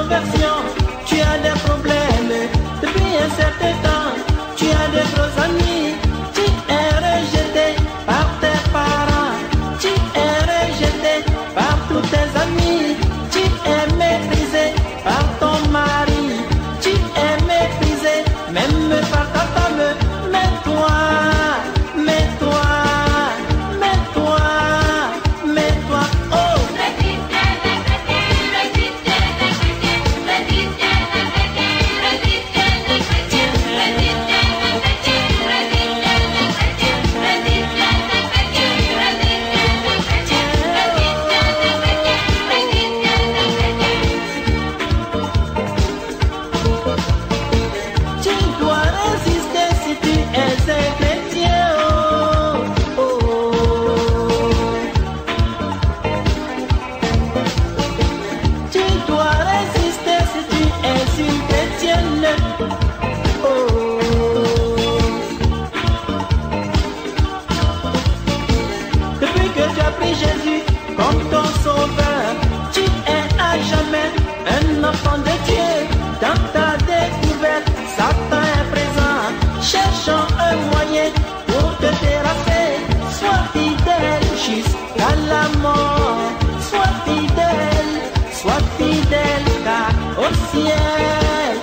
conversion, tu as des problèmes. Depuis un certain temps, tu as de gros amis. Tu es rejeté par tes parents, tu es rejeté par tous tes amis. Tu es méprisé par ton mari, tu es méprisé même par ta femme. Mais toi, mais toi, mais toi, mais toi, oh. Jésus comme ton sauveur, tu es à jamais un enfant de Dieu. Dans ta découverte, Satan est présent, cherchant un moyen pour te terrasser. Sois fidèle jusqu'à la mort, sois fidèle car au ciel,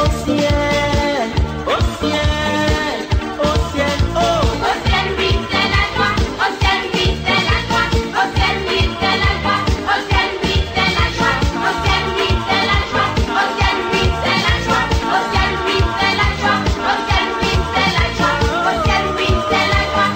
au ciel, au ciel, au ciel, oh. Au ciel, oui, c'est la joie. Au ciel, oui, c'est la joie. Au ciel, oui, c'est la joie. Au ciel, oui, c'est la joie. Au ciel, oui, c'est la joie. Au ciel, oui, c'est la joie. Au ciel, oui, c'est la joie. Au ciel, oui, c'est la joie. Au ciel, oui, c'est la joie. Au ciel, oui, c'est la joie.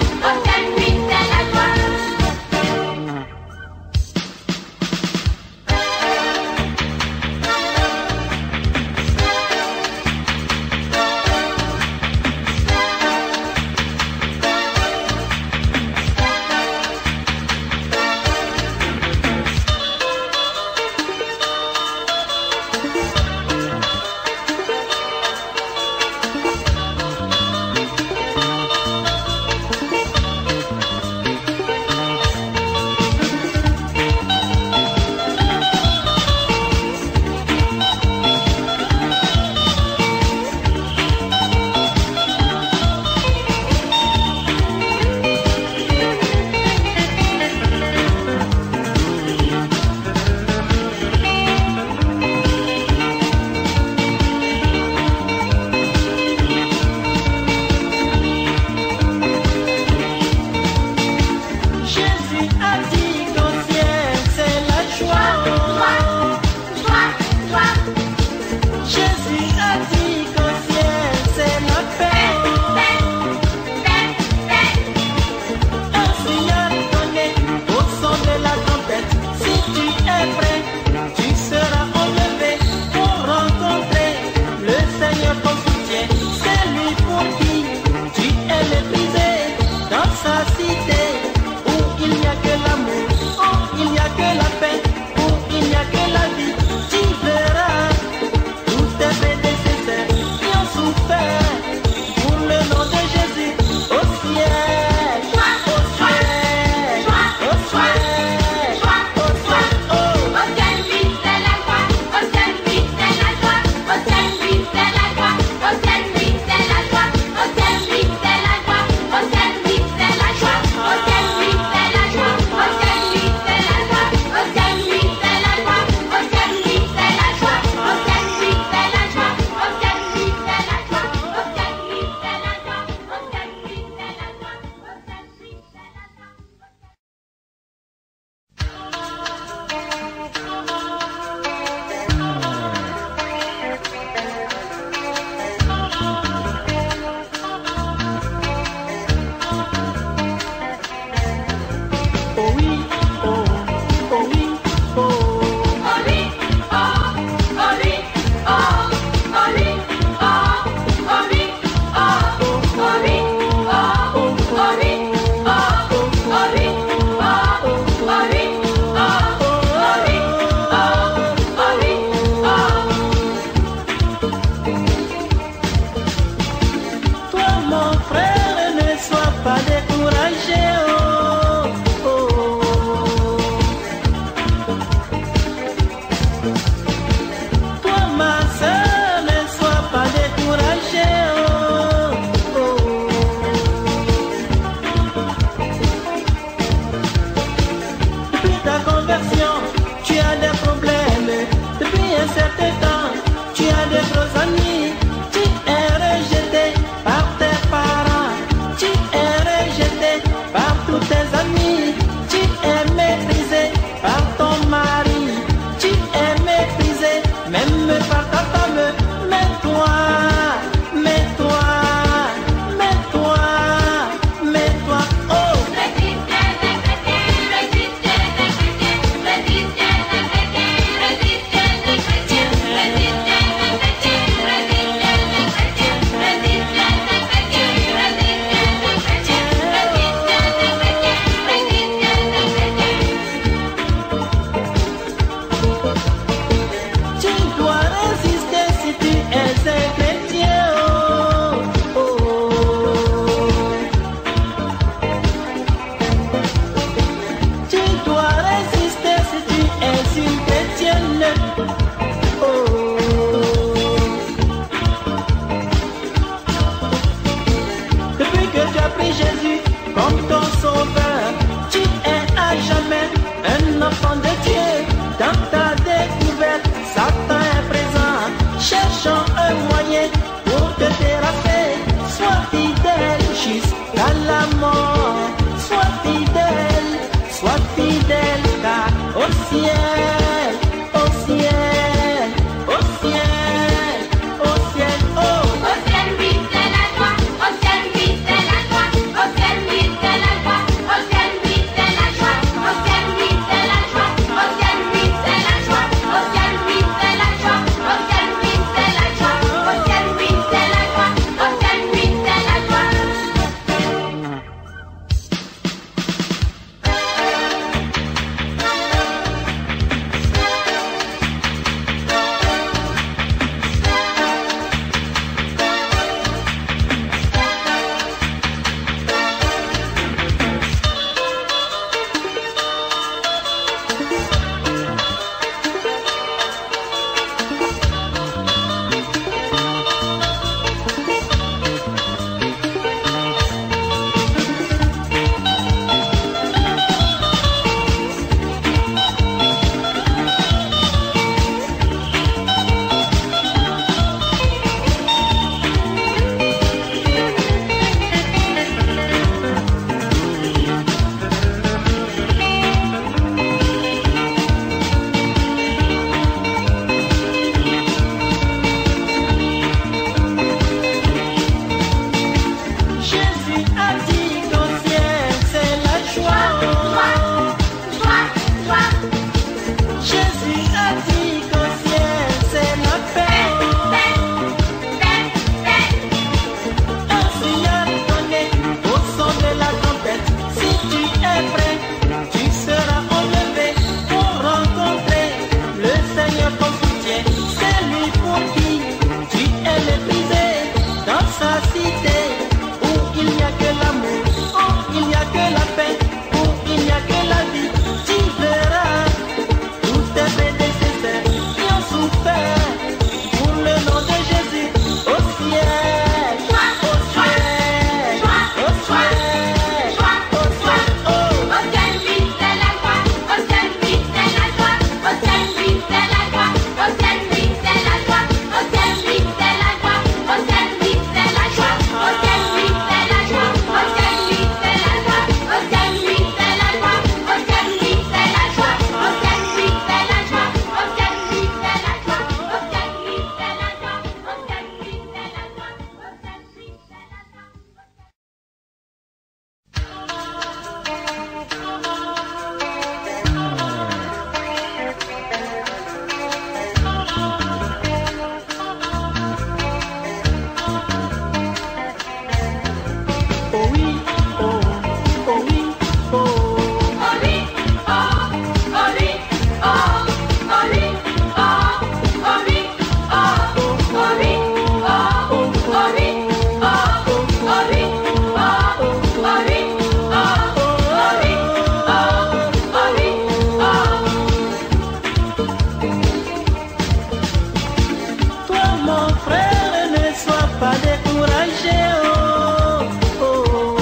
pas découragé. Oh, oh.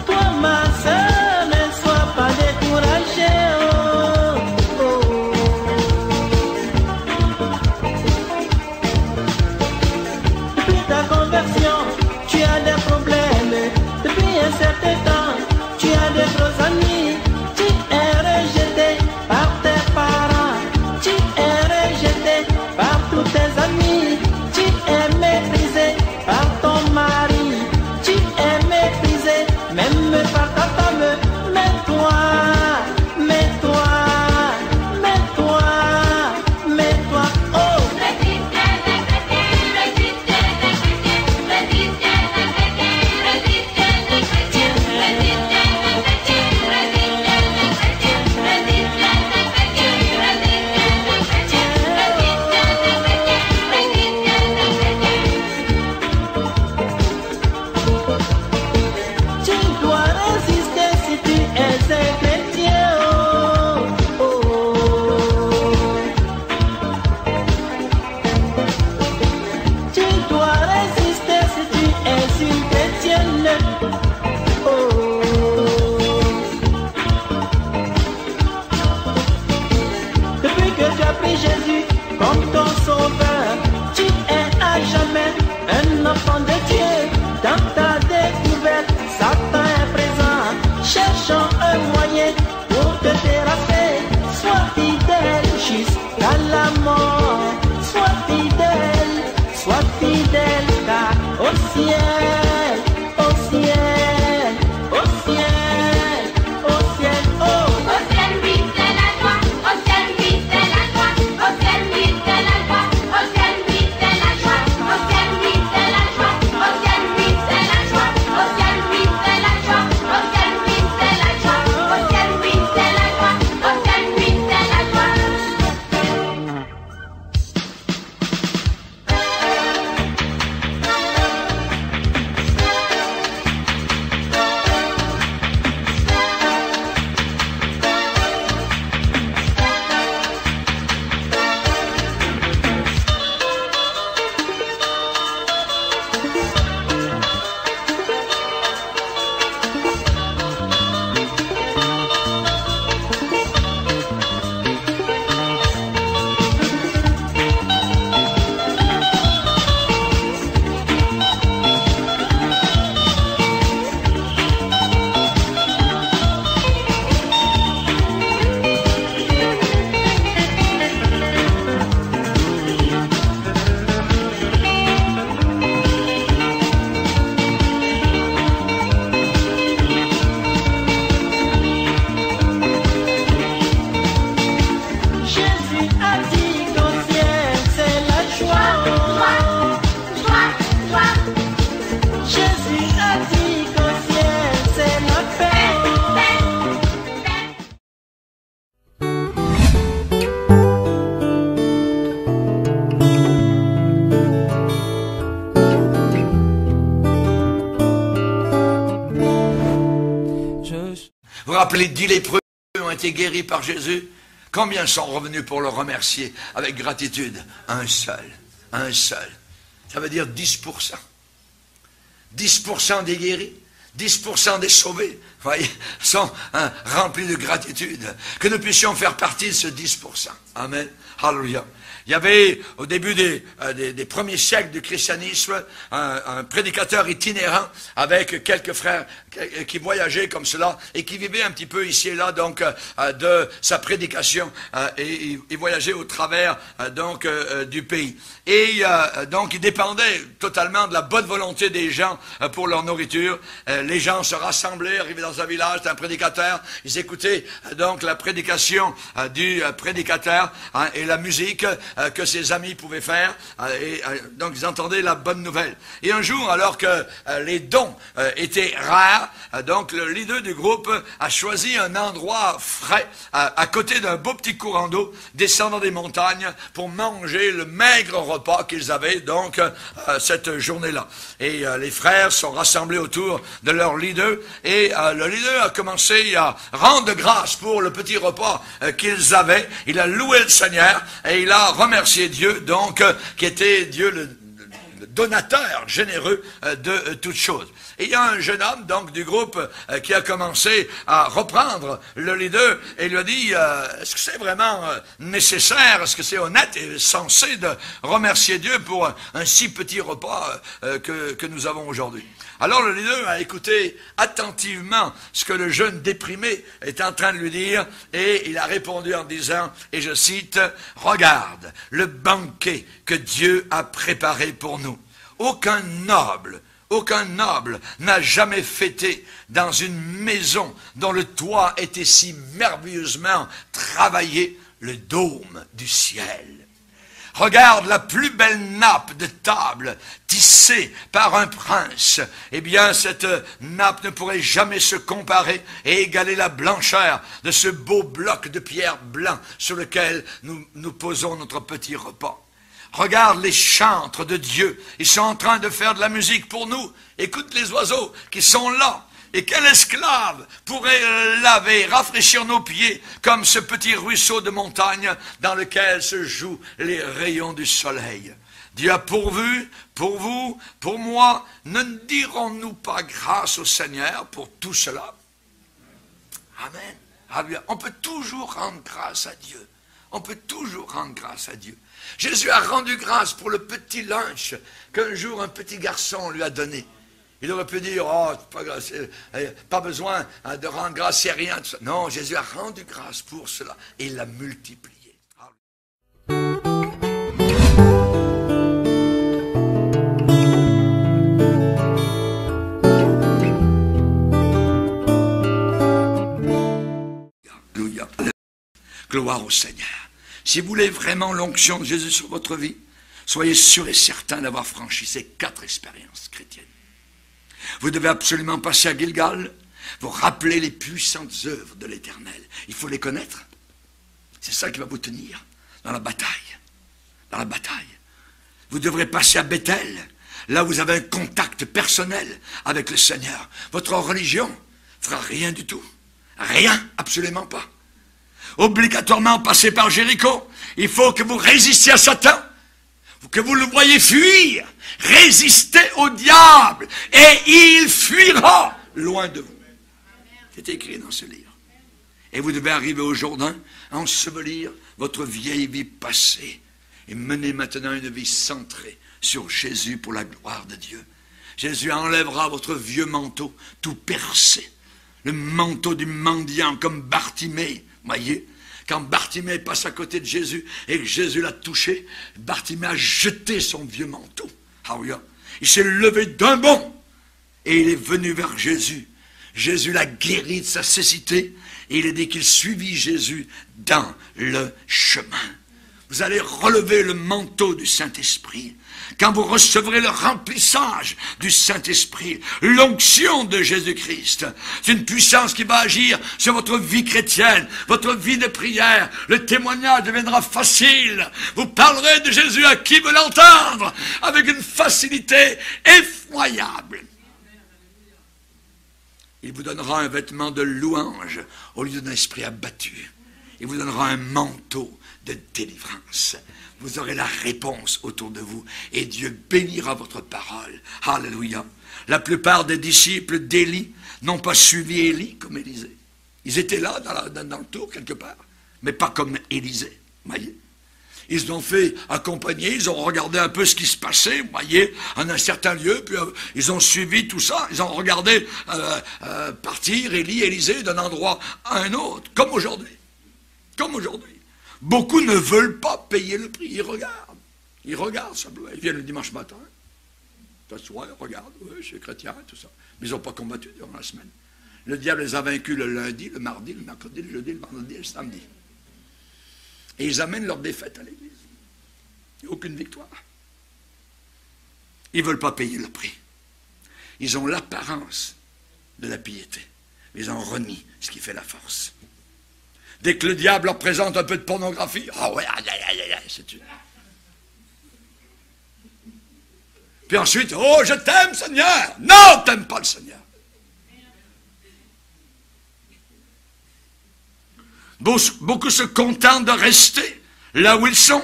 Toi ma sœur, ne sois pas découragé. Oh, oh. Depuis ta conversion, tu as des problèmes. Depuis un certain temps, tu as des gros amis. Tu es rejeté par tes parents. Tu es rejeté par tous tes amis. Tu es méprisé par ton mari. Tu es méprisé même par ta femme. Mais toi, mais toi, mais toi, mais toi, oh. Tu dois résister si tu es un chrétien. Oh, oh. Tu dois résister si tu es une chrétienne. Oh. Depuis que tu as pris Jésus comme ton sauveur, tu es à jamais un enfant de Dieu. Dans ta découverte, Satan est présent, cherchant un moyen pour te terrasser. Sois fidèle jusqu'à la mort. Sois fidèle, car au ciel, au ciel, au ciel, au ciel, oh. Au ciel, oui, c'est la joie. Au ciel, oui, c'est la joie. Au ciel, oui, c'est la joie. Au ciel, oui, c'est la joie. Au ciel, oui, c'est la joie. Au ciel, oui, c'est la joie. Au ciel, oui, c'est la joie. Au ciel, oui, c'est la joie. Au ciel, oui, c'est la joie. Au ciel, oui, c'est la joie. Jésus a dit qu'au ciel c'est la joie. Jésus a dit qu'au ciel c'est la paix. Vous vous rappelez 10 lépreux ont été guéris par Jésus? Combien sont revenus pour le remercier avec gratitude? Un seul. Un seul. Ça veut dire 10%. 10% des guéris, 10% des sauvés, voyez, sont remplis de gratitude. Que nous puissions faire partie de ce 10%. Amen. Alléluia. Il y avait, au début des premiers siècles du christianisme, un prédicateur itinérant avec quelques frères qui voyageaient comme cela et qui vivaient un petit peu ici et là, donc, de sa prédication. Et il voyageait au travers, donc, du pays. Et donc, il dépendait totalement de la bonne volonté des gens pour leur nourriture. Les gens se rassemblaient, arrivaient dans un village, c'était un prédicateur. Ils écoutaient, donc, la prédication du prédicateur et la musique que ses amis pouvaient faire, et donc ils entendaient la bonne nouvelle. Et un jour, alors que les dons étaient rares, donc le leader du groupe a choisi un endroit frais, à côté d'un beau petit courant d'eau, descendant des montagnes, pour manger le maigre repas qu'ils avaient, donc, cette journée-là. Et les frères sont rassemblés autour de leur leader, et le leader a commencé à rendre grâce pour le petit repas qu'ils avaient. Il a loué le Seigneur et il a remercié Dieu, donc, qui était Dieu le donateur généreux de toutes choses. Et il y a un jeune homme, donc, du groupe qui a commencé à reprendre le leader et lui a dit, est-ce que c'est vraiment nécessaire, est-ce que c'est honnête et sensé de remercier Dieu pour un si petit repas que nous avons aujourd'hui? Alors le leader a écouté attentivement ce que le jeune déprimé est en train de lui dire et il a répondu en disant, et je cite, « Regarde le banquet que Dieu a préparé pour nous. Aucun noble n'a jamais fêté dans une maison dont le toit était si merveilleusement travaillé, le dôme du ciel. Regarde la plus belle nappe de table tissée par un prince. Eh bien, cette nappe ne pourrait jamais se comparer et égaler la blancheur de ce beau bloc de pierre blanc sur lequel nous posons notre petit repas. Regarde les chantres de Dieu. Ils sont en train de faire de la musique pour nous. Écoute les oiseaux qui sont là. Et quel esclave pourrait laver, rafraîchir nos pieds comme ce petit ruisseau de montagne dans lequel se jouent les rayons du soleil? Dieu a pourvu pour vous, pour moi. Ne dirons-nous pas grâce au Seigneur pour tout cela? Amen. Alléluia. On peut toujours rendre grâce à Dieu. On peut toujours rendre grâce à Dieu. Jésus a rendu grâce pour le petit lunch qu'un jour un petit garçon lui a donné. Il aurait pu dire, oh, pas besoin de rendre grâce, c'est rien. Tout ça. Non, Jésus a rendu grâce pour cela et il l'a multiplié. Alléluia. Gloire au Seigneur. Si vous voulez vraiment l'onction de Jésus sur votre vie, soyez sûr et certain d'avoir franchi ces 4 expériences chrétiennes. Vous devez absolument passer à Gilgal, vous rappeler les puissantes œuvres de l'Éternel. Il faut les connaître. C'est ça qui va vous tenir dans la bataille. Dans la bataille. Vous devrez passer à Bethel, là où vous avez un contact personnel avec le Seigneur. Votre religion ne fera rien du tout. Rien, absolument pas. Obligatoirement passer par Jéricho. Il faut que vous résistiez à Satan, que vous le voyez fuir. Résistez au diable et il fuira loin de vous. C'est écrit dans ce livre. Et vous devez arriver au Jourdain, ensevelir votre vieille vie passée et mener maintenant une vie centrée sur Jésus pour la gloire de Dieu. Jésus enlèvera votre vieux manteau tout percé, le manteau du mendiant comme Bartimée, voyez. Quand Bartimée passe à côté de Jésus et que Jésus l'a touché, Bartimée a jeté son vieux manteau. Ah oui, il s'est levé d'un bond et il est venu vers Jésus. Jésus l'a guéri de sa cécité et il a dit qu'il suivit Jésus dans le chemin. Vous allez relever le manteau du Saint-Esprit. Quand vous recevrez le remplissage du Saint-Esprit, l'onction de Jésus-Christ, c'est une puissance qui va agir sur votre vie chrétienne, votre vie de prière. Le témoignage deviendra facile. Vous parlerez de Jésus à qui veut l'entendre avec une facilité effroyable. Il vous donnera un vêtement de louange au lieu d'un esprit abattu. Il vous donnera un manteau de délivrance. Vous aurez la réponse autour de vous et Dieu bénira votre parole. Alléluia. La plupart des disciples d'Élie n'ont pas suivi Élie comme Élisée. Ils étaient là dans le tour quelque part, mais pas comme Élisée. Voyez. Ils ont fait accompagner, ils ont regardé un peu ce qui se passait, vous voyez, en un certain lieu, puis ils ont suivi tout ça, ils ont regardé partir Élie, Élisée d'un endroit à un autre, comme aujourd'hui. Comme aujourd'hui. Beaucoup ne veulent pas payer le prix, ils regardent. Ils regardent simplement, ils viennent le dimanche matin, s'assoient, ils regardent, oui, je suis chrétien, tout ça. Mais ils n'ont pas combattu durant la semaine. Le diable les a vaincus le lundi, le mardi, le mercredi, le jeudi, le vendredi et le samedi. Et ils amènent leur défaite à l'église. Il n'y a aucune victoire. Ils ne veulent pas payer le prix. Ils ont l'apparence de la piété. Ils ont renié ce qui fait la force. Dès que le diable leur présente un peu de pornographie, ah ouais, aïe, aïe, aïe, c'est une. Puis ensuite, oh, je t'aime, Seigneur. Non, tu n'aimes pas le Seigneur. Beaucoup se contentent de rester là où ils sont.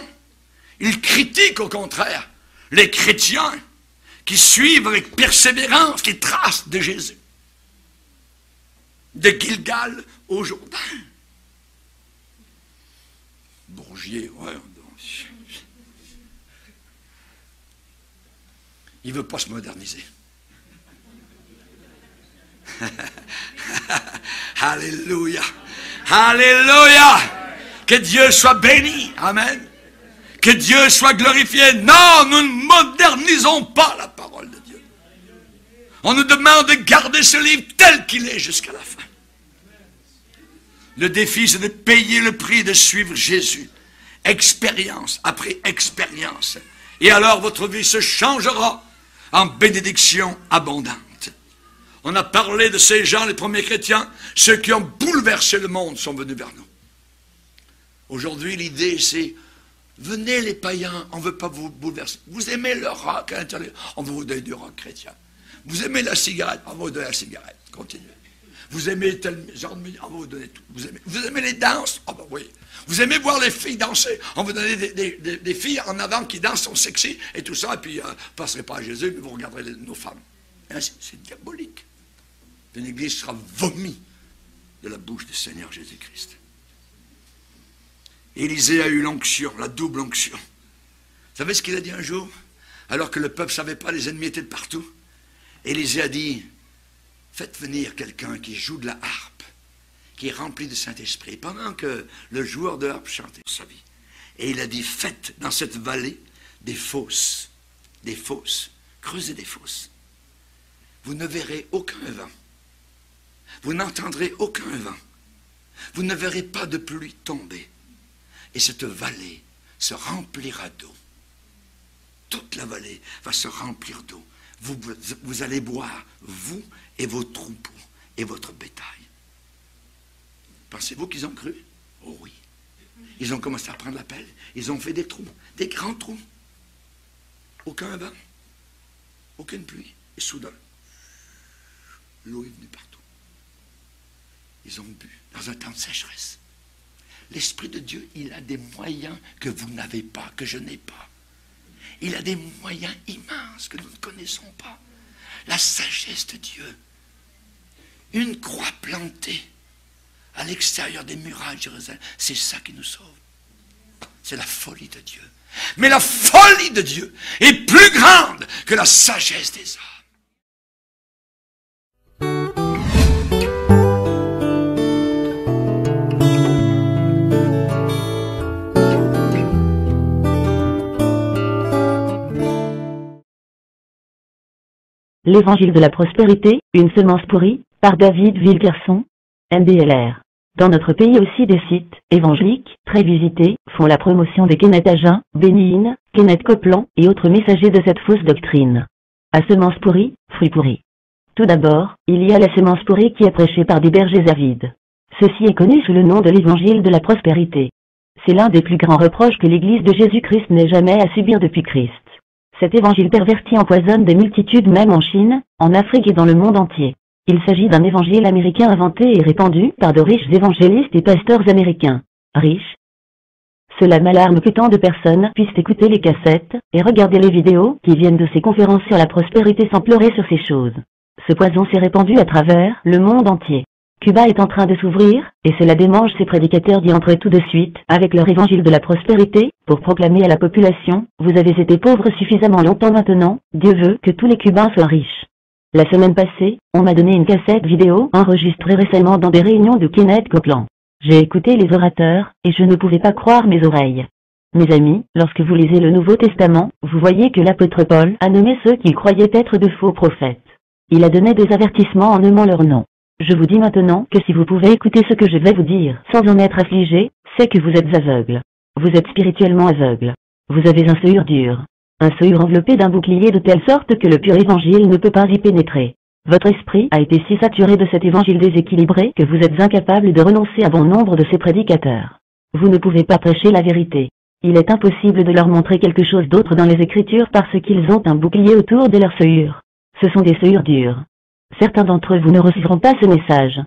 Ils critiquent au contraire les chrétiens qui suivent avec persévérance les traces de Jésus. De Gilgal au Jourdain. Bourgier, ouais. Il ne veut pas se moderniser. Alléluia. Alléluia. Que Dieu soit béni. Amen. Que Dieu soit glorifié. Non, nous ne modernisons pas la parole de Dieu. On nous demande de garder ce livre tel qu'il est jusqu'à la fin. Le défi, c'est de payer le prix de suivre Jésus. Expérience après expérience. Et alors votre vie se changera en bénédiction abondante. On a parlé de ces gens, les premiers chrétiens, ceux qui ont bouleversé le monde sont venus vers nous. Aujourd'hui, l'idée, c'est, venez les païens, on ne veut pas vous bouleverser. Vous aimez le rock à l'intérieur, on va vous donner du rock chrétien. Vous aimez la cigarette, on va vous donner la cigarette. Continuez. Vous aimez tel genre de musique, on va vous donner tout. Vous aimez les danses, oh ben oui. Vous aimez voir les filles danser, on va vous donner des filles en avant qui dansent, sont sexy et tout ça, et puis vous ne passerez pas à Jésus, mais vous regarderez nos femmes. C'est diabolique. Une église sera vomie de la bouche du Seigneur Jésus-Christ. Élisée a eu l'onction, la double onction. Vous savez ce qu'il a dit un jour? Alors que le peuple ne savait pas, les ennemis étaient de partout. Élisée a dit, faites venir quelqu'un qui joue de la harpe, qui est rempli de Saint-Esprit, pendant que le joueur de harpe chantait sa vie. Et il a dit, faites dans cette vallée des fosses, creusez des fosses. Vous ne verrez aucun vent. Vous n'entendrez aucun vent. Vous ne verrez pas de pluie tomber. Et cette vallée se remplira d'eau. Toute la vallée va se remplir d'eau. Vous allez boire, vous et vos troupeaux et votre bétail. Pensez-vous qu'ils ont cru? Oh oui. Ils ont commencé à prendre la pelle. Ils ont fait des trous, des grands trous. Aucun vent, aucune pluie. Et soudain, l'eau est venue partout. Ils ont bu dans un temps de sécheresse. L'Esprit de Dieu, il a des moyens que vous n'avez pas, que je n'ai pas. Il a des moyens immenses que nous ne connaissons pas. La sagesse de Dieu. Une croix plantée à l'extérieur des murailles de Jérusalem, c'est ça qui nous sauve. C'est la folie de Dieu. Mais la folie de Dieu est plus grande que la sagesse des hommes. L'Évangile de la prospérité, une semence pourrie, par David Wilkerson, MBLR. Dans notre pays aussi des sites évangéliques, très visités, font la promotion des Kenneth Hagin, Benny Hinn, Kenneth Copeland et autres messagers de cette fausse doctrine. À semence pourrie, fruit pourri. Tout d'abord, il y a la semence pourrie qui est prêchée par des bergers avides. Ceci est connu sous le nom de l'Évangile de la prospérité. C'est l'un des plus grands reproches que l'Église de Jésus-Christ n'ait jamais à subir depuis Christ. Cet évangile perverti empoisonne des multitudes même en Chine, en Afrique et dans le monde entier. Il s'agit d'un évangile américain inventé et répandu par de riches évangélistes et pasteurs américains. Riches. Cela m'alarme que tant de personnes puissent écouter les cassettes et regarder les vidéos qui viennent de ces conférences sur la prospérité sans pleurer sur ces choses. Ce poison s'est répandu à travers le monde entier. Cuba est en train de s'ouvrir, et cela démange ses prédicateurs d'y entrer tout de suite, avec leur évangile de la prospérité, pour proclamer à la population, vous avez été pauvres suffisamment longtemps maintenant, Dieu veut que tous les Cubains soient riches. La semaine passée, on m'a donné une cassette vidéo enregistrée récemment dans des réunions de Kenneth Copeland. J'ai écouté les orateurs, et je ne pouvais pas croire mes oreilles. Mes amis, lorsque vous lisez le Nouveau Testament, vous voyez que l'apôtre Paul a nommé ceux qu'il croyait être de faux prophètes. Il a donné des avertissements en nommant leur nom. Je vous dis maintenant que si vous pouvez écouter ce que je vais vous dire sans en être affligé, c'est que vous êtes aveugle. Vous êtes spirituellement aveugle. Vous avez un seuil dur. Un seuil enveloppé d'un bouclier de telle sorte que le pur évangile ne peut pas y pénétrer. Votre esprit a été si saturé de cet évangile déséquilibré que vous êtes incapable de renoncer à bon nombre de ses prédicateurs. Vous ne pouvez pas prêcher la vérité. Il est impossible de leur montrer quelque chose d'autre dans les Écritures parce qu'ils ont un bouclier autour de leur seuil. Ce sont des seuils durs. Certains d'entre vous ne recevront pas ce message.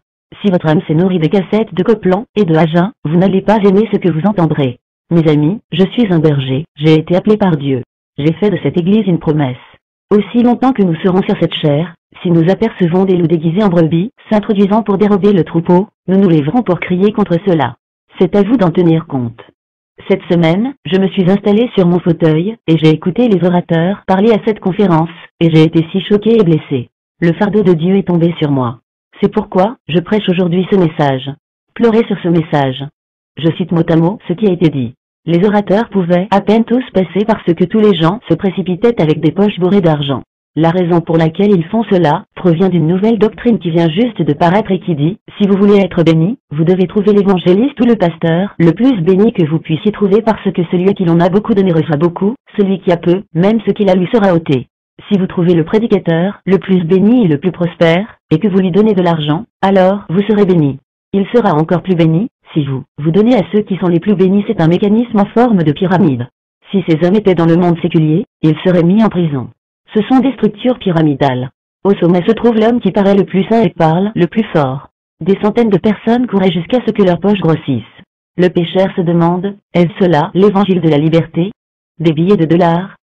Si votre âme s'est nourrie des cassettes de Copland et de Agen, vous n'allez pas aimer ce que vous entendrez. Mes amis, je suis un berger, j'ai été appelé par Dieu. J'ai fait de cette église une promesse. Aussi longtemps que nous serons sur cette chair, si nous apercevons des loups déguisés en brebis, s'introduisant pour dérober le troupeau, nous nous lèverons pour crier contre cela. C'est à vous d'en tenir compte. Cette semaine, je me suis installé sur mon fauteuil, et j'ai écouté les orateurs parler à cette conférence, et j'ai été si choqué et blessé. Le fardeau de Dieu est tombé sur moi. C'est pourquoi, je prêche aujourd'hui ce message. Pleurez sur ce message. Je cite mot à mot ce qui a été dit. Les orateurs pouvaient à peine tous passer parce que tous les gens se précipitaient avec des poches bourrées d'argent. La raison pour laquelle ils font cela provient d'une nouvelle doctrine qui vient juste de paraître et qui dit, si vous voulez être béni, vous devez trouver l'évangéliste ou le pasteur, le plus béni que vous puissiez trouver parce que celui à qui l'on a beaucoup donné reçoit beaucoup, celui qui a peu, même ce qu'il a lui sera ôté. Si vous trouvez le prédicateur, le plus béni et le plus prospère, et que vous lui donnez de l'argent, alors vous serez béni. Il sera encore plus béni, si vous donnez à ceux qui sont les plus bénis. C'est un mécanisme en forme de pyramide. Si ces hommes étaient dans le monde séculier, ils seraient mis en prison. Ce sont des structures pyramidales. Au sommet se trouve l'homme qui paraît le plus saint et parle le plus fort. Des centaines de personnes couraient jusqu'à ce que leurs poches grossissent. Le pécheur se demande, est-ce cela l'évangile de la liberté? Des billets de dollars?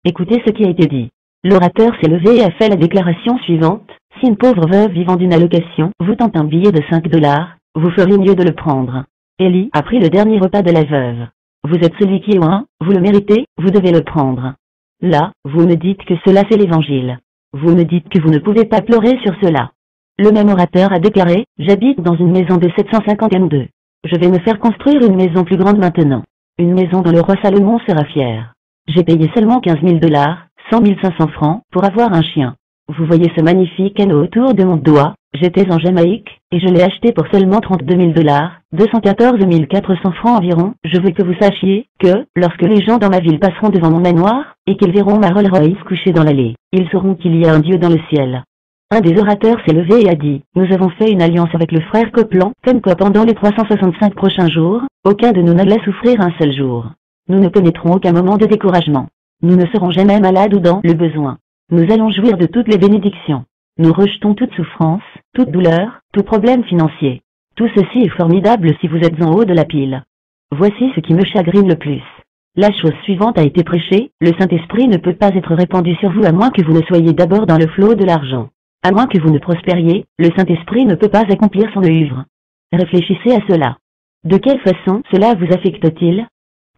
Écoutez ce qui a été dit. L'orateur s'est levé et a fait la déclaration suivante. Si une pauvre veuve vivant d'une allocation vous tente un billet de 5 dollars, vous feriez mieux de le prendre. Élie a pris le dernier repas de la veuve. Vous êtes celui qui est loin, vous le méritez, vous devez le prendre. Là, vous me dites que cela c'est l'évangile. Vous me dites que vous ne pouvez pas pleurer sur cela. Le même orateur a déclaré, j'habite dans une maison de 752. Je vais me faire construire une maison plus grande maintenant. Une maison dont le roi Salomon sera fier. J'ai payé seulement 15 000 dollars, 100 500 francs, pour avoir un chien. Vous voyez ce magnifique anneau autour de mon doigt, j'étais en Jamaïque, et je l'ai acheté pour seulement 32 000 dollars, 214 400 francs environ. Je veux que vous sachiez que, lorsque les gens dans ma ville passeront devant mon manoir, et qu'ils verront ma Rolls Royce couchée dans l'allée, ils sauront qu'il y a un Dieu dans le ciel. Un des orateurs s'est levé et a dit, nous avons fait une alliance avec le frère Copland, comme quoi pendant les 365 prochains jours, aucun de nous n'allait souffrir un seul jour. Nous ne connaîtrons aucun moment de découragement. Nous ne serons jamais malades ou dans le besoin. Nous allons jouir de toutes les bénédictions. Nous rejetons toute souffrance, toute douleur, tout problème financier. Tout ceci est formidable si vous êtes en haut de la pile. Voici ce qui me chagrine le plus. La chose suivante a été prêchée, le Saint-Esprit ne peut pas être répandu sur vous à moins que vous ne soyez d'abord dans le flot de l'argent. À moins que vous ne prospériez, le Saint-Esprit ne peut pas accomplir son œuvre. Réfléchissez à cela. De quelle façon cela vous affecte-t-il?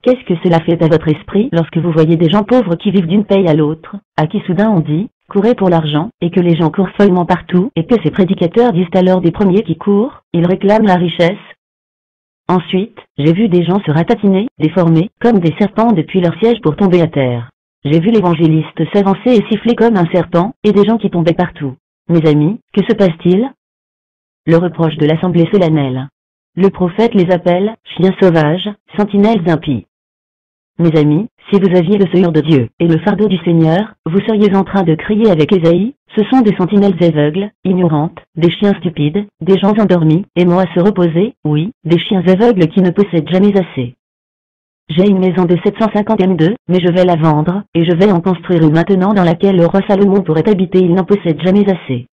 Qu'est-ce que cela fait à votre esprit lorsque vous voyez des gens pauvres qui vivent d'une paye à l'autre, à qui soudain on dit, courez pour l'argent, et que les gens courent follement partout, et que ces prédicateurs disent alors des premiers qui courent, ils réclament la richesse? Ensuite, j'ai vu des gens se ratatiner, déformés, comme des serpents depuis leur siège pour tomber à terre. J'ai vu l'évangéliste s'avancer et siffler comme un serpent, et des gens qui tombaient partout. Mes amis, que se passe-t-il? Le reproche de l'assemblée solennelle. Le prophète les appelle, chiens sauvages, sentinelles impies. Mes amis, si vous aviez le souillure de Dieu et le fardeau du Seigneur, vous seriez en train de crier avec Ésaïe, ce sont des sentinelles aveugles, ignorantes, des chiens stupides, des gens endormis, aimant à se reposer, oui, des chiens aveugles qui ne possèdent jamais assez. J'ai une maison de 752, mais je vais la vendre, et je vais en construire une maintenant dans laquelle le roi Salomon pourrait habiter. Il n'en possède jamais assez.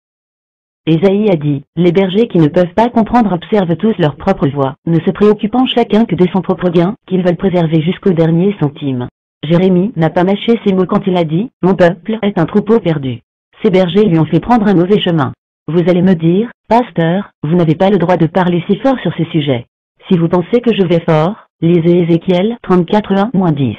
Ésaïe a dit, les bergers qui ne peuvent pas comprendre observent tous leur propre voie, ne se préoccupant chacun que de son propre gain, qu'ils veulent préserver jusqu'au dernier centime. Jérémie n'a pas mâché ses mots quand il a dit, mon peuple est un troupeau perdu. Ces bergers lui ont fait prendre un mauvais chemin. Vous allez me dire, pasteur, vous n'avez pas le droit de parler si fort sur ces sujets. Si vous pensez que je vais fort, lisez Ézéchiel 34:1-10.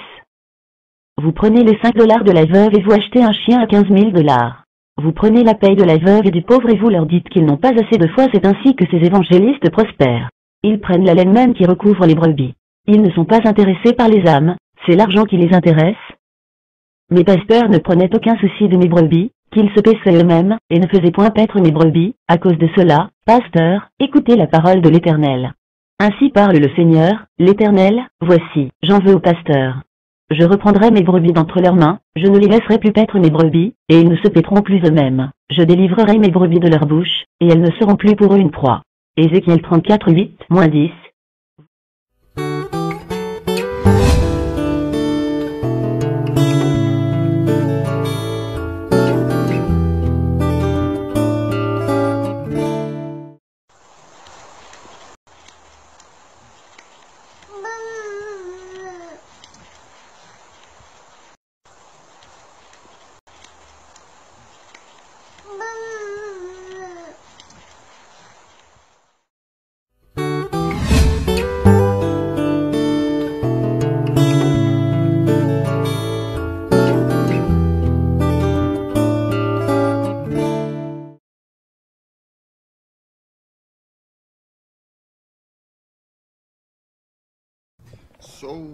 Vous prenez les 5 dollars de la veuve et vous achetez un chien à 15 000 dollars. Vous prenez la paye de la veuve et du pauvre et vous leur dites qu'ils n'ont pas assez de foi. C'est ainsi que ces évangélistes prospèrent. Ils prennent la laine même qui recouvre les brebis. Ils ne sont pas intéressés par les âmes, c'est l'argent qui les intéresse. Mes pasteurs ne prenaient aucun souci de mes brebis, qu'ils se paissaient eux-mêmes, et ne faisaient point paître mes brebis. À cause de cela, pasteur, écoutez la parole de l'Éternel. Ainsi parle le Seigneur, l'Éternel, voici, j'en veux aux pasteurs. Je reprendrai mes brebis d'entre leurs mains, je ne les laisserai plus paître mes brebis, et ils ne se paîtront plus eux-mêmes. Je délivrerai mes brebis de leur bouche, et elles ne seront plus pour eux une proie. Ézéchiel 34:8-10.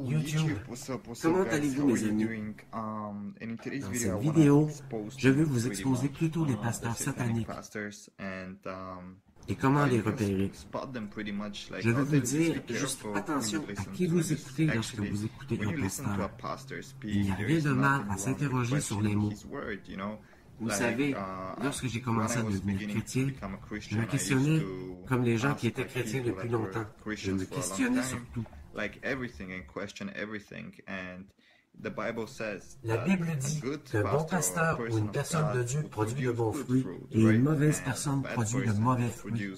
YouTube. Comment allez-vous, mes amis? Dans cette vidéo, je veux vous exposer plutôt les pasteurs sataniques et comment les repérer. Je veux vous dire juste attention à qui vous écoutez lorsque vous écoutez un pasteur. Il n'y a rien de mal à s'interroger sur les mots. Vous savez, lorsque j'ai commencé à devenir chrétien, je me questionnais comme les gens qui étaient chrétiens depuis longtemps. Je me questionnais surtout. La Bible dit qu'un bon pasteur ou une personne de Dieu produit de bons fruits et une mauvaise personne produit de mauvais fruits.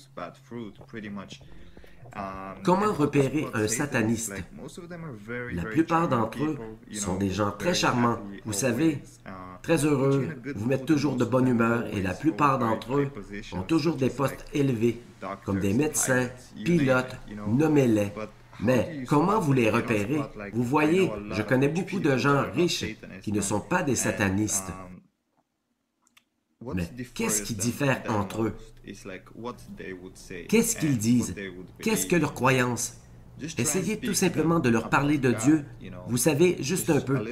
Comment repérer un sataniste? La plupart d'entre eux sont des gens très charmants, vous savez, très heureux, vous mettent toujours de bonne humeur et la plupart d'entre eux ont toujours des postes élevés, comme des médecins, pilotes, nommez-les. Mais comment vous les repérez? Vous voyez, je connais beaucoup de gens riches qui ne sont pas des satanistes. Mais qu'est-ce qui diffère entre eux? Qu'est-ce qu'ils disent? Qu'est-ce que leur croyance? Essayez tout simplement de leur parler de Dieu. Vous savez, juste un peu.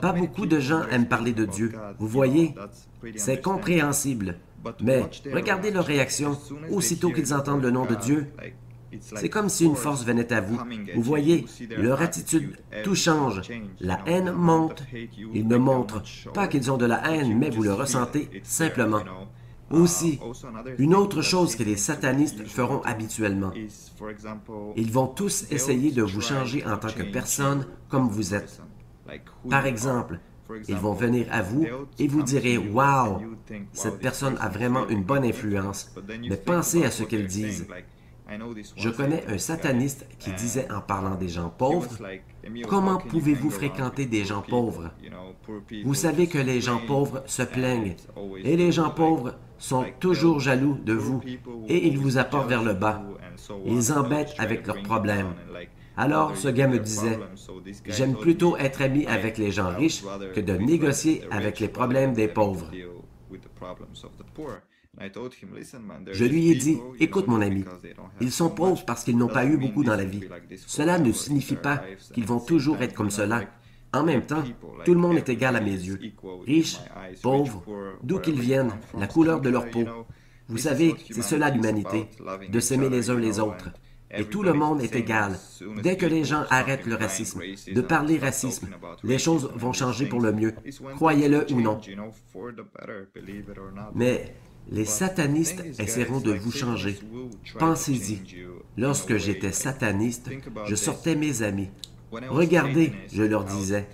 Pas beaucoup de gens aiment parler de Dieu. Vous voyez, c'est compréhensible. Mais regardez leur réaction aussitôt qu'ils entendent le nom de Dieu. C'est comme si une force venait à vous. Vous voyez, leur attitude, tout change. La haine monte. Ils ne montrent pas qu'ils ont de la haine, mais vous le ressentez simplement. Aussi, une autre chose que les satanistes feront habituellement. Ils vont tous essayer de vous changer en tant que personne comme vous êtes. Par exemple, ils vont venir à vous et vous direz « Wow, cette personne a vraiment une bonne influence. » Mais pensez à ce qu'ils disent. Je connais un sataniste qui disait en parlant des gens pauvres, « Comment pouvez-vous fréquenter des gens pauvres? Vous savez que les gens pauvres se plaignent, et les gens pauvres sont toujours jaloux de vous, et ils vous apportent vers le bas. Ils embêtent avec leurs problèmes. » Alors, ce gars me disait, « J'aime plutôt être ami avec les gens riches que de négocier avec les problèmes des pauvres. » Je lui ai dit, « Écoute mon ami, ils sont pauvres parce qu'ils n'ont pas eu beaucoup dans la vie. Cela ne signifie pas qu'ils vont toujours être comme cela. En même temps, tout le monde est égal à mes yeux. Riches, pauvres, d'où qu'ils viennent, la couleur de leur peau. Vous savez, c'est cela l'humanité, de s'aimer les uns les autres. Et tout le monde est égal. Dès que les gens arrêtent le racisme, de parler racisme, les choses vont changer pour le mieux, croyez-le ou non. Mais les satanistes essaieront de vous changer. Pensez-y. Lorsque j'étais sataniste, je sortais mes amis. Regardez, je leur disais,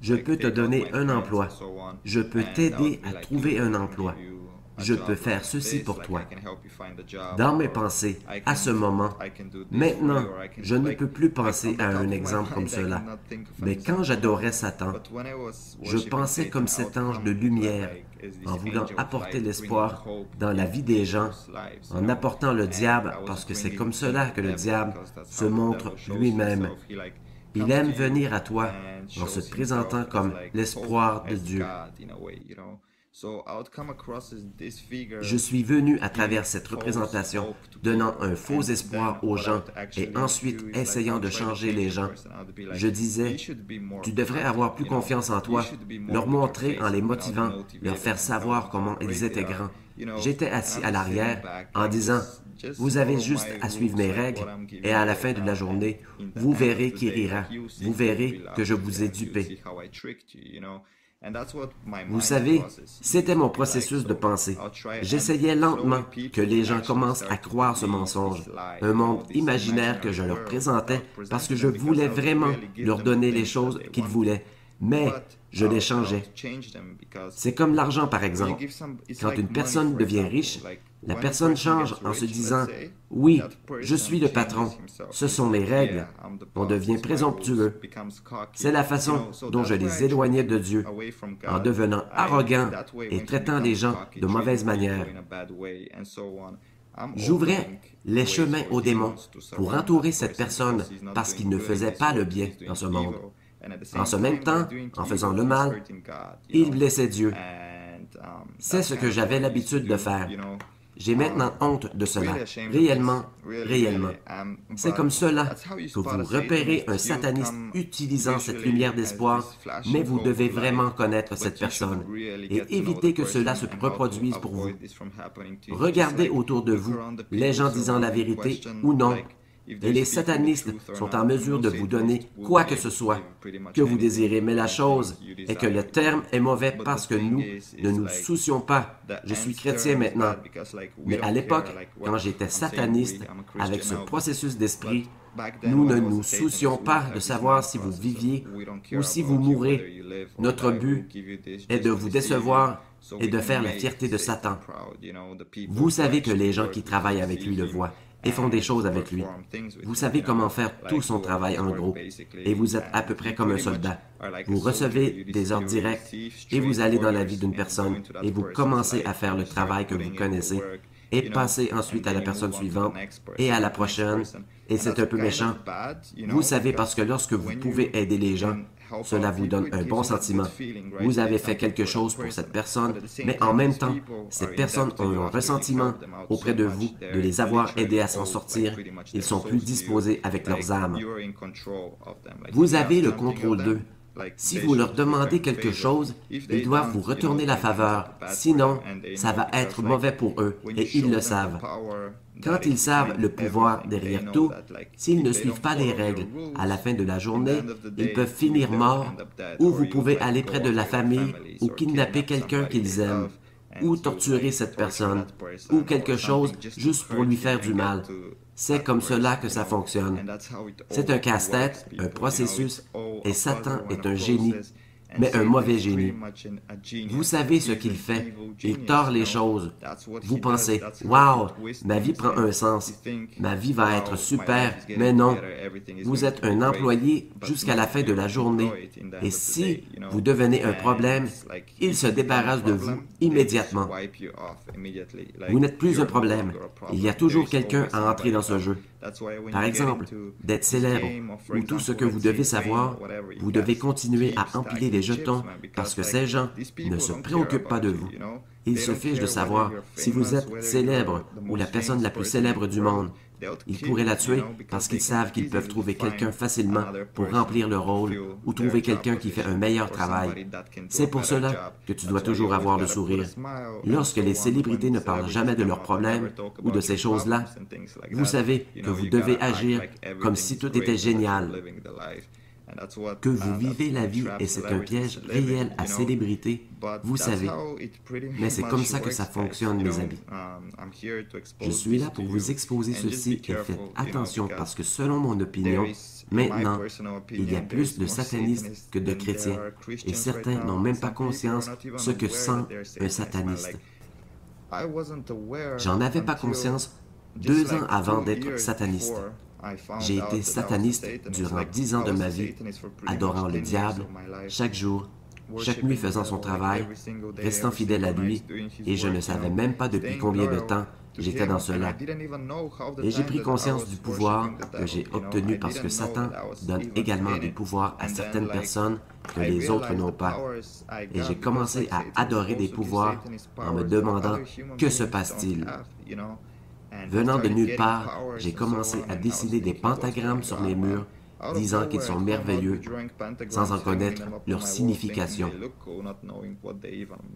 je peux te donner un emploi. Je peux t'aider à trouver un emploi. Je peux faire ceci pour toi. Dans mes pensées, à ce moment, maintenant, je ne peux plus penser à un exemple comme cela. Mais quand j'adorais Satan, je pensais comme cet ange de lumière, en voulant apporter l'espoir dans la vie des gens, en apportant le diable, parce que c'est comme cela que le diable se montre lui-même. Il aime venir à toi en se présentant comme l'espoir de Dieu. Je suis venu à travers cette représentation, donnant un faux espoir aux gens et ensuite essayant de changer les gens. Je disais, tu devrais avoir plus confiance en toi, leur montrer en les motivant, leur faire savoir comment ils étaient grands. J'étais assis à l'arrière en disant, vous avez juste à suivre mes règles et à la fin de la journée, vous verrez qui rira, vous verrez que je vous ai dupé. Vous savez, c'était mon processus de pensée. J'essayais lentement que les gens commencent à croire ce mensonge, un monde imaginaire que je leur présentais parce que je voulais vraiment leur donner les choses qu'ils voulaient, mais je les changeais. C'est comme l'argent, par exemple. Quand une personne devient riche, la personne change en se disant « Oui, je suis le patron, ce sont mes règles. » On devient présomptueux. C'est la façon dont je les éloignais de Dieu, en devenant arrogant et traitant les gens de mauvaise manière. J'ouvrais les chemins aux démons pour entourer cette personne parce qu'il ne faisait pas le bien dans ce monde. En ce même temps, en faisant le mal, il blessait Dieu. C'est ce que j'avais l'habitude de faire. J'ai maintenant honte de cela. Réellement, réellement. C'est comme cela que vous repérez un sataniste utilisant cette lumière d'espoir, mais vous devez vraiment connaître cette personne et éviter que cela se reproduise pour vous. Regardez autour de vous les gens disant la vérité ou non. Et les satanistes sont en mesure de vous donner quoi que ce soit que vous désirez. Mais la chose est que le terme est mauvais parce que nous ne nous soucions pas. Je suis chrétien maintenant. Mais à l'époque, quand j'étais sataniste, avec ce processus d'esprit, nous ne nous soucions pas de savoir si vous viviez ou si vous mourrez. Notre but est de vous décevoir et de faire la fierté de Satan. Vous savez que les gens qui travaillent avec lui le voient et font des choses avec lui. Vous savez comment faire tout son travail en gros, et vous êtes à peu près comme un soldat. Vous recevez des ordres directs, et vous allez dans la vie d'une personne, et vous commencez à faire le travail que vous connaissez, et passez ensuite à la personne suivante, et à la prochaine, et c'est un peu méchant. Vous savez parce que lorsque vous pouvez aider les gens, cela vous donne un bon sentiment. Vous avez fait quelque chose pour cette personne, mais en même temps, ces personnes ont un ressentiment auprès de vous de les avoir aidés à s'en sortir. Ils sont plus disposés avec leurs âmes. Vous avez le contrôle d'eux. Si vous leur demandez quelque chose, ils doivent vous retourner la faveur. Sinon, ça va être mauvais pour eux, et ils le savent. Quand ils savent le pouvoir derrière tout, s'ils ne suivent pas les règles, à la fin de la journée, ils peuvent finir morts, ou vous pouvez aller près de la famille, ou kidnapper quelqu'un qu'ils aiment, ou torturer cette personne, ou quelque chose juste pour lui faire du mal. C'est comme cela que ça fonctionne. C'est un casse-tête, un processus, et Satan est un génie, mais un mauvais génie. Vous savez ce qu'il fait. Il tord les choses. Vous pensez, « Wow, ma vie prend un sens. Ma vie va être super. » Mais non. Vous êtes un employé jusqu'à la fin de la journée. Et si vous devenez un problème, il se débarrasse de vous immédiatement. Vous n'êtes plus un problème. Il y a toujours quelqu'un à entrer dans ce jeu. Par exemple, d'être célèbre, ou tout ce que vous devez savoir, vous devez continuer à empiler les jetons parce que ces gens ne se préoccupent pas de vous. Ils se fichent de savoir si vous êtes célèbre ou la personne la plus célèbre du monde. Ils pourraient la tuer parce qu'ils savent qu'ils peuvent trouver quelqu'un facilement pour remplir le rôle ou trouver quelqu'un qui fait un meilleur travail. C'est pour cela que tu dois toujours avoir le sourire. Lorsque les célébrités ne parlent jamais de leurs problèmes ou de ces choses-là, vous savez que vous devez agir comme si tout était génial. Que vous vivez la vie et c'est un piège réel à célébrité, vous savez. Mais c'est comme ça que ça fonctionne, mes amis. Je suis là pour vous exposer ceci et faites attention parce que selon mon opinion, maintenant, il y a plus de satanistes que de chrétiens et certains n'ont même pas conscience ce que sent un sataniste. J'en avais pas conscience 2 ans avant d'être sataniste. J'ai été sataniste durant 10 ans de ma vie, adorant le diable, chaque jour, chaque nuit faisant son travail, restant fidèle à lui, et je ne savais même pas depuis combien de temps j'étais dans cela. Et j'ai pris conscience du pouvoir que j'ai obtenu parce que Satan donne également des pouvoirs à certaines personnes que les autres n'ont pas. Et j'ai commencé à adorer des pouvoirs en me demandant « Que se passe-t-il » Venant de nulle part, j'ai commencé à dessiner des pentagrammes sur les murs, disant qu'ils sont merveilleux, sans en connaître leur signification.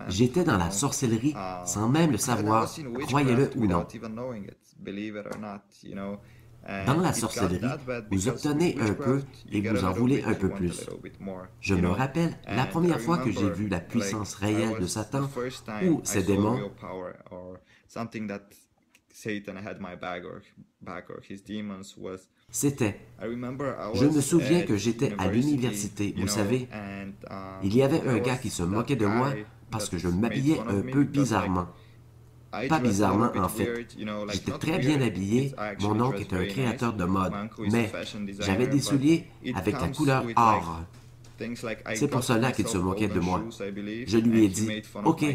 J'étais dans la sorcellerie sans même le savoir, croyez-le ou non. Dans la sorcellerie, vous obtenez un peu et vous en voulez un peu plus. Je me rappelle la première fois que j'ai vu la puissance réelle de Satan ou ses démons. C'était, je me souviens que j'étais à l'université, vous savez, il y avait un gars qui se moquait de moi parce que je m'habillais un peu bizarrement. Pas bizarrement, en fait. J'étais très bien habillé, mon oncle est un créateur de mode, mais j'avais des souliers avec la couleur or. C'est pour cela qu'il se moquait de moi. Je lui ai dit, « Ok,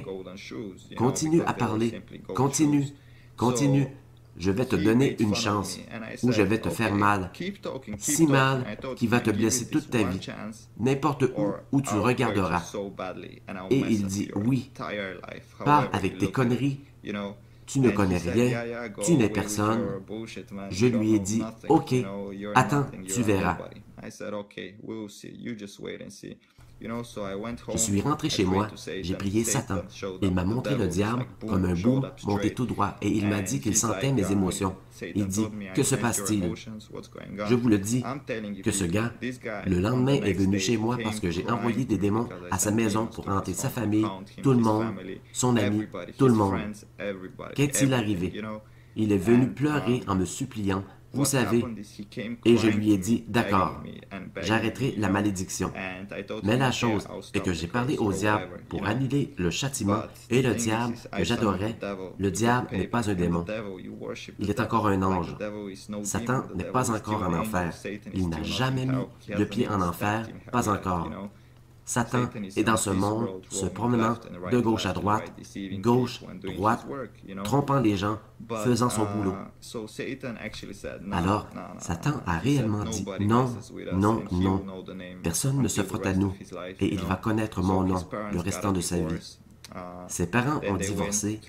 continue à parler, continue. Continue, je vais te donner une chance, ou je vais te faire mal, si mal qu'il va te blesser toute ta vie, n'importe où tu regarderas. » Et il dit, « Oui, pars avec tes conneries, tu ne connais rien, tu n'es personne. Je lui ai dit, OK, attends, tu verras. Je suis rentré chez moi, j'ai prié Satan. Il m'a montré le diable comme un bout monté tout droit et il m'a dit qu'il sentait mes émotions. Il dit, que se passe-t-il? Je vous le dis, que ce gars, le lendemain est venu chez moi parce que j'ai envoyé des démons à sa maison pour hanter sa famille, tout le monde, son ami, tout le monde. Qu'est-il arrivé? Il est venu pleurer en me suppliant, vous savez, et je lui ai dit, d'accord, j'arrêterai la malédiction. Mais la chose est que j'ai parlé au diable pour annuler le châtiment et le diable que j'adorais, le diable n'est pas un démon. Il est encore un ange. Satan n'est pas encore en enfer. Il n'a jamais mis le pied en enfer, pas encore. Satan est dans ce monde, se promenant de gauche à droite, gauche, droite, trompant les gens, faisant son boulot. Alors, Satan a réellement dit « Non, non, non, personne ne se frotte à nous, et il va connaître mon nom le restant de sa vie. » Ses parents ont divorcé,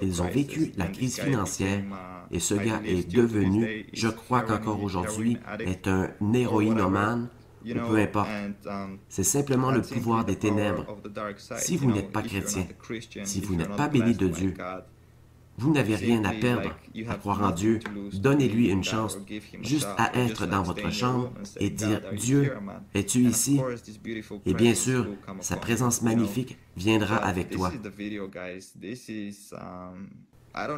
ils ont vécu la crise financière, et ce gars est devenu, je crois qu'encore aujourd'hui, est un héroïnomane, ou peu importe. C'est simplement le pouvoir des ténèbres. Si vous n'êtes pas chrétien, si vous n'êtes pas béni de Dieu, vous n'avez rien à perdre à croire en Dieu. Donnez-lui une chance, juste à être dans votre chambre et dire « Dieu, es-tu ici? » Et bien sûr, sa présence magnifique viendra avec toi.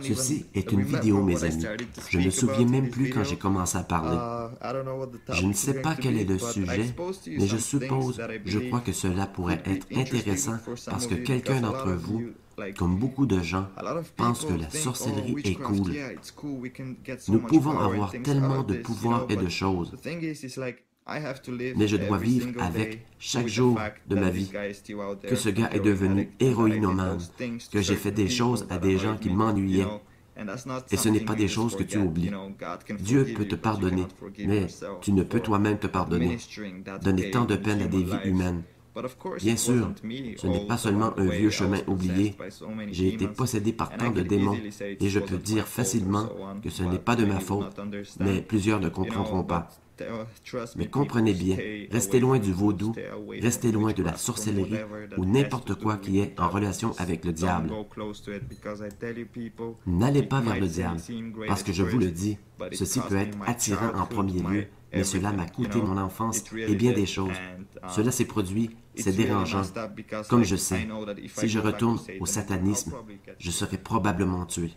Ceci est une vidéo, mes amis. Je ne me souviens même plus quand j'ai commencé à parler. Je ne sais pas quel est le sujet, mais je suppose, je crois que cela pourrait être intéressant parce que quelqu'un d'entre vous, comme beaucoup de gens, pense que la sorcellerie est cool. Nous pouvons avoir tellement de pouvoirs et de choses. Mais je dois vivre avec chaque jour de ma vie que ce gars est devenu héroïnomane, que j'ai fait des choses à des gens qui m'ennuyaient. Et ce n'est pas des choses que tu oublies. Dieu peut te pardonner, mais tu ne peux toi-même te pardonner. Donner tant de peine à des vies humaines. Bien sûr, ce n'est pas seulement un vieux chemin oublié. J'ai été possédé par tant de démons et je peux dire facilement que ce n'est pas de ma faute, mais plusieurs ne comprendront pas. Mais comprenez bien, restez loin du vaudou, restez loin de la sorcellerie ou n'importe quoi qui est en relation avec le diable. N'allez pas vers le diable, parce que je vous le dis, ceci peut être attirant en premier lieu, mais cela m'a coûté mon enfance et bien des choses. Cela s'est produit, c'est dérangeant. Comme je sais, si je retourne au satanisme, je serai probablement tué.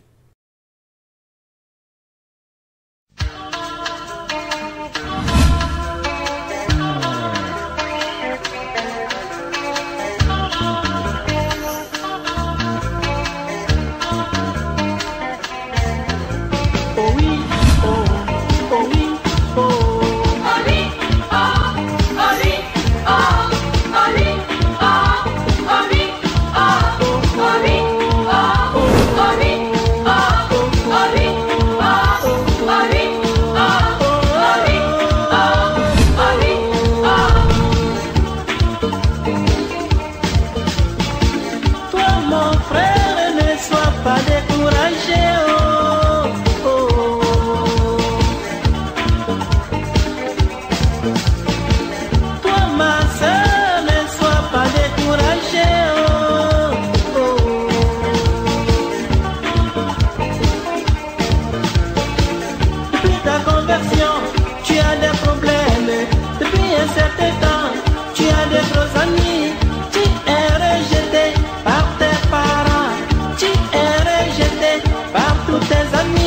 Par tes parents, tu es rejeté par tous tes amis.